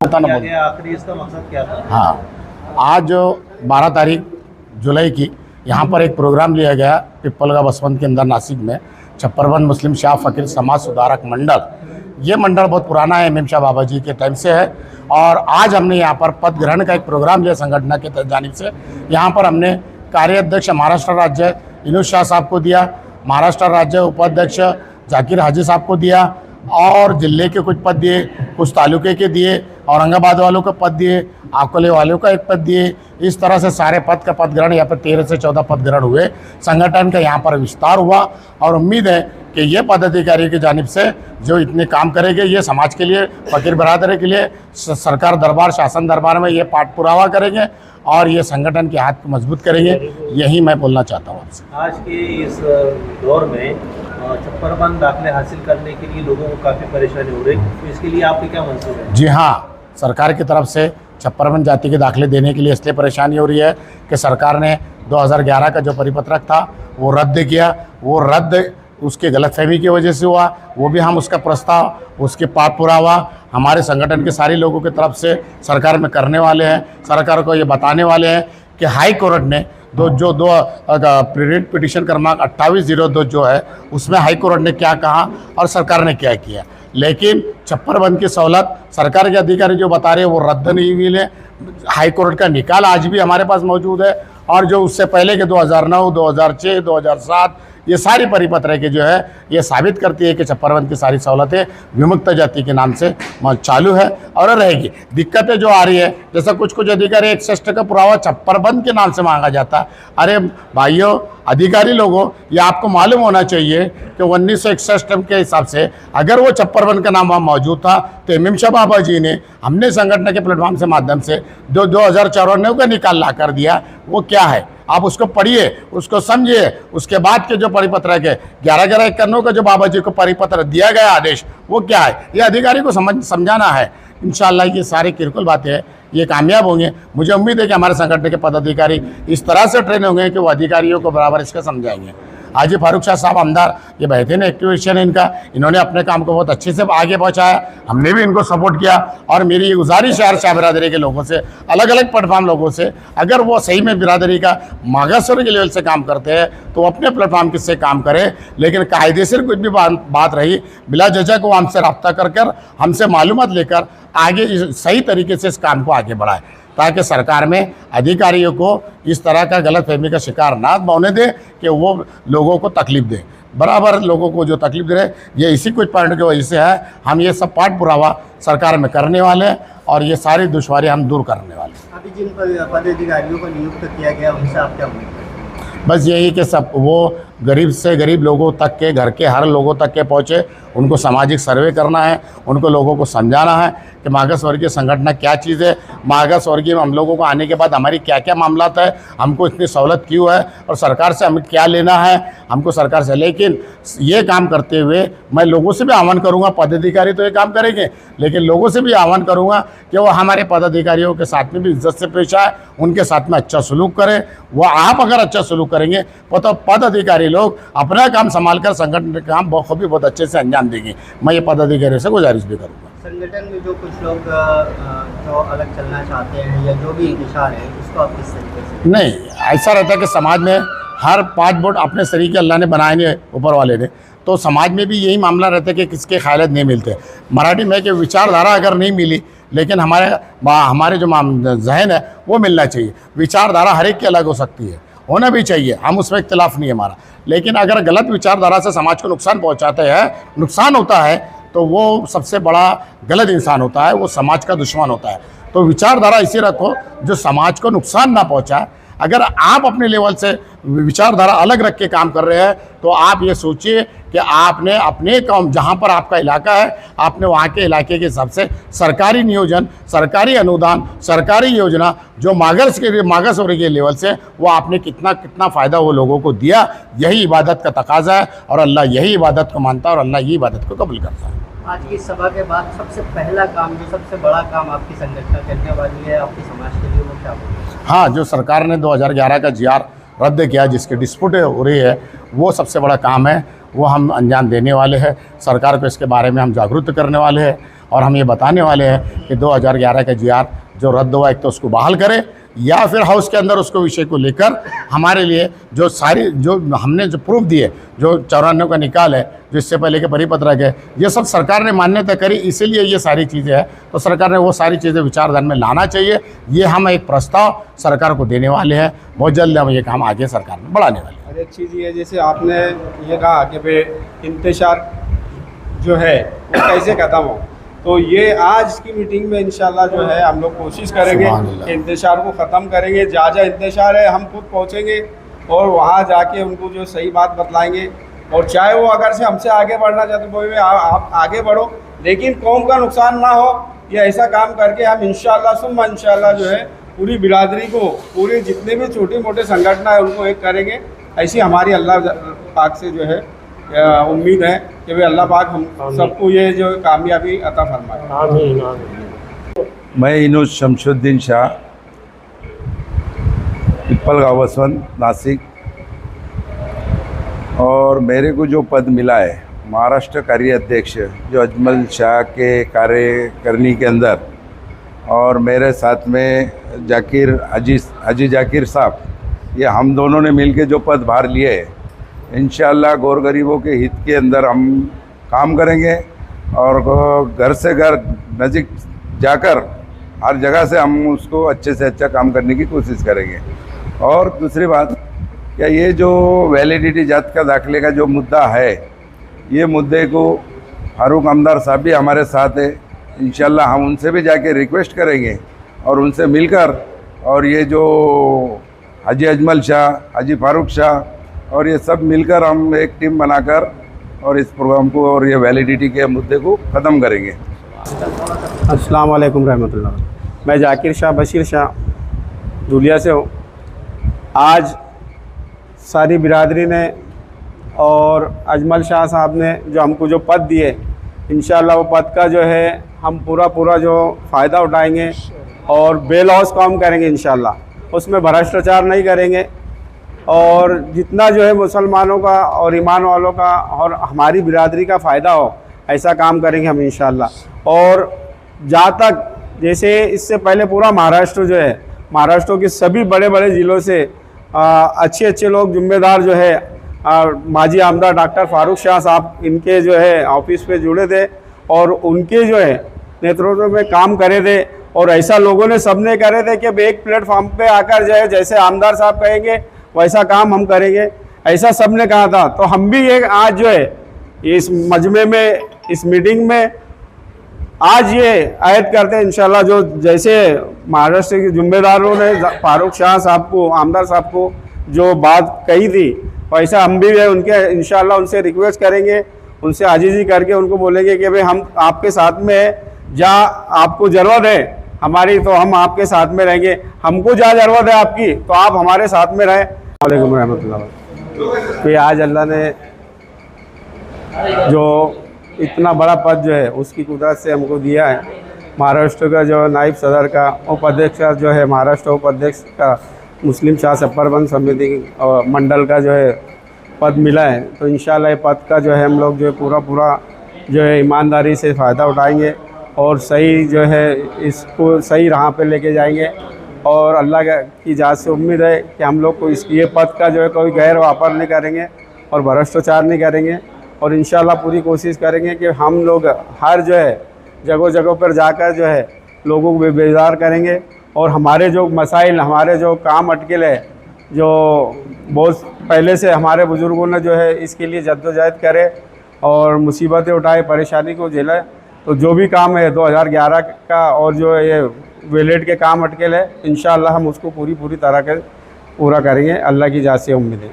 किया गया, आखिरी इसका मकसद क्या था? हाँ, आज 12 तारीख जुलाई की यहाँ पर एक प्रोग्राम लिया गया पिपलगा बसवंत के अंदर नासिक में। छप्परबंद मुस्लिम शाह फ़कीर समाज सुधारक मंडल, ये मंडल बहुत पुराना है, इमाम शाह बाबा जी के टाइम से है। और आज हमने यहाँ पर पद ग्रहण का एक प्रोग्राम लिया संगठन के जानिब से। यहाँ पर हमने कार्याध्यक्ष महाराष्ट्र राज्य इनूस शाह साहब को दिया, महाराष्ट्र राज्य उपाध्यक्ष जाकिर हाजी साहब को दिया, और जिले के कुछ पद दिए, कुछ तालुके के दिए, औरंगाबाद वालों को पद दिए, अकोले वालों का एक पद दिए। इस तरह से सारे पद का पद ग्रहण यहाँ पर 13 से 14 पद ग्रहण हुए। संगठन का यहाँ पर विस्तार हुआ और उम्मीद है कि ये पदाधिकारी की जानिब से जो इतने काम करेंगे, ये समाज के लिए, फ़कीर बरादरी के लिए सरकार दरबार, शासन दरबार में ये पाठ पुरावा करेंगे और ये संगठन के हाथ को मजबूत करेंगे। यही मैं बोलना चाहता हूँ आपसे। आज के इस दौर में छप्परबंद दाखिले हासिल करने के लिए लोगों को काफ़ी परेशानी हो रही है, तो इसके लिए आपके क्या मंसूबे हैं? जी हाँ, सरकार की तरफ से छप्परबंद जाति के दाखिले देने के लिए इसलिए परेशानी हो रही है कि सरकार ने 2011 का जो परिपत्रक था वो रद्द किया। वो रद्द उसके गलतफहमी की वजह से हुआ। वो भी हम उसका प्रस्ताव, उसके पाठ पुरावा हमारे संगठन के सारे लोगों की तरफ से सरकार में करने वाले हैं। सरकार को ये बताने वाले हैं कि हाई कोर्ट ने दो रिट पिटिशन क्रमांक 2802 जो है उसमें हाई कोर्ट ने क्या कहा और सरकार ने क्या किया। लेकिन छप्परबंद की सहूलत सरकार के अधिकारी जो बता रहे हैं वो रद्द नहीं हुई है। हाई कोर्ट का निकाल आज भी हमारे पास मौजूद है, और जो उससे पहले के 2009, 2006, 2007 ये सारी परिपत्र के जो है ये साबित करती है कि छप्परबंद की सारी सहूलतें विमुक्त जाति के नाम से चालू है और रहेगी। दिक्कतें जो आ रही है, जैसा कुछ अधिकारी 61 का पुरावा छप्परबंद के नाम से मांगा जाता। अरे भाइयों, अधिकारी लोगों, ये आपको मालूम होना चाहिए कि 1961 के हिसाब से अगर वो छप्परबंद का नाम वहाँ मौजूद था तो इमाम शाह बाबा जी ने हमने संगठन के प्लेटफॉर्म से माध्यम से 2094 का निकाल ला कर दिया। वो क्या है आप उसको पढ़िए, उसको समझिए। उसके बाद के जो परिपत्र है 11/11/91 का जो बाबा जी को परिपत्र दिया गया आदेश, वो क्या है, ये अधिकारी को समझाना है। इंशाअल्लाह ये सारी किरकुल बातें हैं, ये कामयाब होंगे। मुझे उम्मीद है कि हमारे संगठन के पदाधिकारी इस तरह से ट्रेन होंगे कि वो अधिकारियों को बराबर इसका समझाएंगे। हाजी फारूक शाह साहब आमदार, ये बेहतरीन एक्टिवेशन है इनका, इन्होंने अपने काम को बहुत अच्छे से आगे पहुंचाया। हमने भी इनको सपोर्ट किया और मेरी ये गुजारिश है शाह बिरादरी के लोगों से, अलग अलग प्लेटफॉर्म लोगों से, अगर वो सही में बिरादरी का मागासर के लेवल से काम करते हैं तो अपने प्लेटफॉर्म किससे काम करें, लेकिन कायदेसर कुछ भी बात रही बिला झिझक वो हमसे रब्ता कर हमसे मालूमात लेकर आगे सही तरीके से इस काम को आगे बढ़ाए, ताकि सरकार में अधिकारियों को इस तरह का गलतफहमी का शिकार ना होने दे कि वो लोगों को तकलीफ दे। बराबर लोगों को जो तकलीफ दे रहे, ये इसी कुछ पॉइंट की वजह से है। हम ये सब पाठ पुरावा सरकार में करने वाले हैं और ये सारी दुश्वारी हम दूर करने वाले हैं। अभी जिन पदाधिकारियों को नियुक्त किया गया उनसे आप क्या उम्मीद करें? बस यही कि सब वो गरीब से गरीब लोगों तक के, घर के हर लोगों तक के पहुँचे। उनको सामाजिक सर्वे करना है, उनको लोगों को समझाना है कि मागास वर्गीय संगठन क्या चीज़ है, मागास वर्गीय में हम लोगों को आने के बाद हमारी क्या क्या मामलात है, हमको इतनी सहूलत क्यों है और सरकार से हमें क्या लेना है, हमको सरकार से। लेकिन ये काम करते हुए मैं लोगों से भी आह्वान करूँगा, पदाधिकारी तो ये काम करेंगे, लेकिन लोगों से भी आह्वान करूँगा कि वो हमारे पदाधिकारियों के साथ में भी इज्जत से पेश आए, उनके साथ में अच्छा सलूक करें। वो आप अगर अच्छा सलूक करेंगे तो पदाधिकारी लोग अपना काम संभाल कर संगठन का काम बखूबी बहुत अच्छे से अंजाम देंगे। मैं ये पदाधिकारी से गुजारिश भी करूँगा। संगठन में जो कुछ लोग जो अलग चलना चाहते हैं या जो भी इंतशार है उसको आप किस तरीके से? नहीं, ऐसा रहता है कि समाज में हर 5 वोट अपने तरीके अल्लाह ने बनाए नहीं, ऊपर वाले ने, तो समाज में भी यही मामला रहता है कि किसके ख्यालात नहीं मिलते। मराठी में कि विचारधारा अगर नहीं मिली, लेकिन हमारे जो जहन है वो मिलना चाहिए। विचारधारा हर एक की अलग हो सकती है, होना भी चाहिए, हम उसमें इख्तिलाफ नहीं है हमारा, लेकिन अगर गलत विचारधारा से समाज को नुकसान पहुंचाते हैं, नुकसान होता है, तो वो सबसे बड़ा गलत इंसान होता है, वो समाज का दुश्मन होता है। तो विचारधारा इसी रखो जो समाज को नुकसान ना पहुंचाए। अगर आप अपने लेवल से विचारधारा अलग रख के काम कर रहे हैं तो आप ये सोचिए कि आपने अपने काम, जहाँ पर आपका इलाका है, आपने वहाँ के इलाके के हिसाब से सरकारी नियोजन, सरकारी अनुदान, सरकारी योजना जो मागास वर्ग के लेवल से, वो आपने कितना फ़ायदा वो लोगों को दिया। यही इबादत का तकाजा है और अल्लाह यही इबादत को मानता है और अल्लाह यही इबादत को कबूल करता है। आज की सभा के बाद सबसे पहला काम, जो सबसे बड़ा काम आपकी संगठन करने वाली है आपके समाज के लिए, वो क्या होगा? हाँ, जो सरकार ने 2011 का GR रद्द किया, जिसकी डिस्प्यूट हो रही है, वो सबसे बड़ा काम है। वो हम अंजाम देने वाले हैं। सरकार को इसके बारे में हम जागरूक करने वाले हैं और हम ये बताने वाले हैं कि 2011 का जीआर जो रद्द हुआ, एक तो उसको बहाल करें या फिर हाउस के अंदर उसको विषय को लेकर हमारे लिए जो सारी जो हमने जो प्रूफ दिए, जो 94 का निकाल है, जो इससे पहले के परिपत्रक है, ये सब सरकार ने मान्यता करी, इसीलिए ये सारी चीज़ें हैं। तो सरकार ने वो सारी चीज़ें विचारधारा में लाना चाहिए। ये हम एक प्रस्ताव सरकार को देने वाले हैं। बहुत जल्द हम ये काम आगे सरकार में बढ़ाने वाले हैं। और एक चीज़ ये, जैसे आपने ये कहा कि भाई इंतशार जो है वो कैसे ख़त्म हो, तो ये आज की मीटिंग में इंशाल्लाह जो है हम लोग कोशिश करेंगे कि इंतशार को ख़त्म करेंगे। जहाँ इंतशार है हम खुद पहुँचेंगे और वहाँ जाके उनको जो सही बात बतलाएंगे। और चाहे वो अगर से हमसे आगे बढ़ना चाहते तो भाई आप आगे बढ़ो, लेकिन कौम का नुकसान ना हो, ये ऐसा काम करके हम इंशाल्लाह जो है पूरी बिरादरी को, पूरे जितने भी छोटे मोटे संगठन है उनको एक करेंगे। ऐसी हमारी अल्लाह पाक से जो है उम्मीद है कि भाई अल्लाह पाक हम सबको ये जो कामयाबी अता फरमाए। आमीन आमीन। मैं इनोज शमशुद्दीन शाह, पिपलगांव वसवंत, नासिक, और मेरे को जो पद मिला है महाराष्ट्र कार्य अध्यक्ष जो अजमल शाह के कार्यकारिणी के अंदर, और मेरे साथ में हाजी जाकिर साहब, ये हम दोनों ने मिलके जो पद भार लिए है, इंशाअल्लाह गौर गरीबों के हित के अंदर हम काम करेंगे और घर से घर नज़दीक जाकर हर जगह से हम उसको अच्छे से अच्छा काम करने की कोशिश करेंगे। और दूसरी बात, क्या ये जो वैलिडिटी जात का दाखिले का जो मुद्दा है, ये मुद्दे को फारूक आमदार साहब भी हमारे साथ है। इंशाअल्लाह हम उनसे भी जाके रिक्वेस्ट करेंगे और उनसे मिलकर, और ये जो हाजी अजमल शाह, हाजी फारूक शाह और ये सब मिलकर हम एक टीम बनाकर और इस प्रोग्राम को और ये वैलिडिटी के मुद्दे को ख़त्म करेंगे। अस्सलाम वालेकुम रहमतुल्लाह। मैं जाकिर शाह बशीर शाह धुलिया से हूँ। आज सारी बिरादरी ने और अजमल शाह साहब ने जो हमको जो पद दिए, इंशाअल्लाह वो पद का जो है हम पूरा जो फ़ायदा उठाएंगे और बेलौस काम करेंगे इंशाअल्लाह। उसमें भ्रष्टाचार नहीं करेंगे और जितना जो है मुसलमानों का और ईमान वालों का और हमारी बिरादरी का फ़ायदा हो, ऐसा काम करेंगे हम इंशाअल्लाह। और जहाँ तक जैसे इससे पहले पूरा महाराष्ट्र जो है, महाराष्ट्र के सभी बड़े बड़े ज़िलों से अच्छे लोग जिम्मेदार जो है माजी आमदार डॉक्टर फारूक शाह साहब, इनके जो है ऑफिस पे जुड़े थे और उनके जो है नेतृत्व में काम करे थे। और ऐसा लोगों ने सबने करे थे कि एक प्लेटफॉर्म पे आकर जो है जैसे आमदार साहब कहेंगे वैसा काम हम करेंगे, ऐसा सबने कहा था। तो हम भी एक आज जो है इस मजमे में, इस मीटिंग में आज ये आयत करते हैं इंशाल्लाह, जो जैसे महाराष्ट्र के जिम्मेदारों ने फारूक शाह साहब को, आमदार साहब को जो बात कही थी, वैसा हम भी है उनके इंशाल्लाह उनसे रिक्वेस्ट करेंगे, उनसे आजीजी करके उनको बोलेंगे कि भाई हम आपके साथ में है, जहाँ आपको ज़रूरत है हमारी तो हम आपके साथ में रहेंगे, हमको जहाँ ज़रूरत है आपकी तो आप हमारे साथ में रहें। वालेकुम रहमतुल्लाह। तो आज अल्लाह ने जो इतना बड़ा पद जो है उसकी कुदरत से हमको दिया है। महाराष्ट्र का जो नायब सदर का उपाध्यक्ष का जो है, महाराष्ट्र उपाध्यक्ष का मुस्लिम शाह प्रबंध समिति और मंडल का जो है पद मिला है। तो इंशाल्लाह ये पद का जो है हम लोग जो है पूरा जो है ईमानदारी से फ़ायदा उठाएंगे और सही जो है इसको सही राह पे लेके जाएंगे। और अल्लाह की जात से उम्मीद है कि हम लोग को ये पद का जो है कोई गैर वापर नहीं करेंगे और भ्रष्टाचार नहीं करेंगे। और इंशाल्लाह पूरी कोशिश करेंगे कि हम लोग हर जो है जगह पर जाकर जो है लोगों को बेदार करेंगे और हमारे जो मसाइल, हमारे जो काम अटके है, जो बहुत पहले से हमारे बुज़ुर्गों ने जो है इसके लिए जद्दोजहद करे और मुसीबतें उठाए, परेशानी को झेला। तो जो भी काम है 2011 का और जो ये वेलेट के काम अटके है, इंशाअल्लाह हम उसको पूरी तरह के पूरा करेंगे। अल्लाह की जात से उम्मीद है।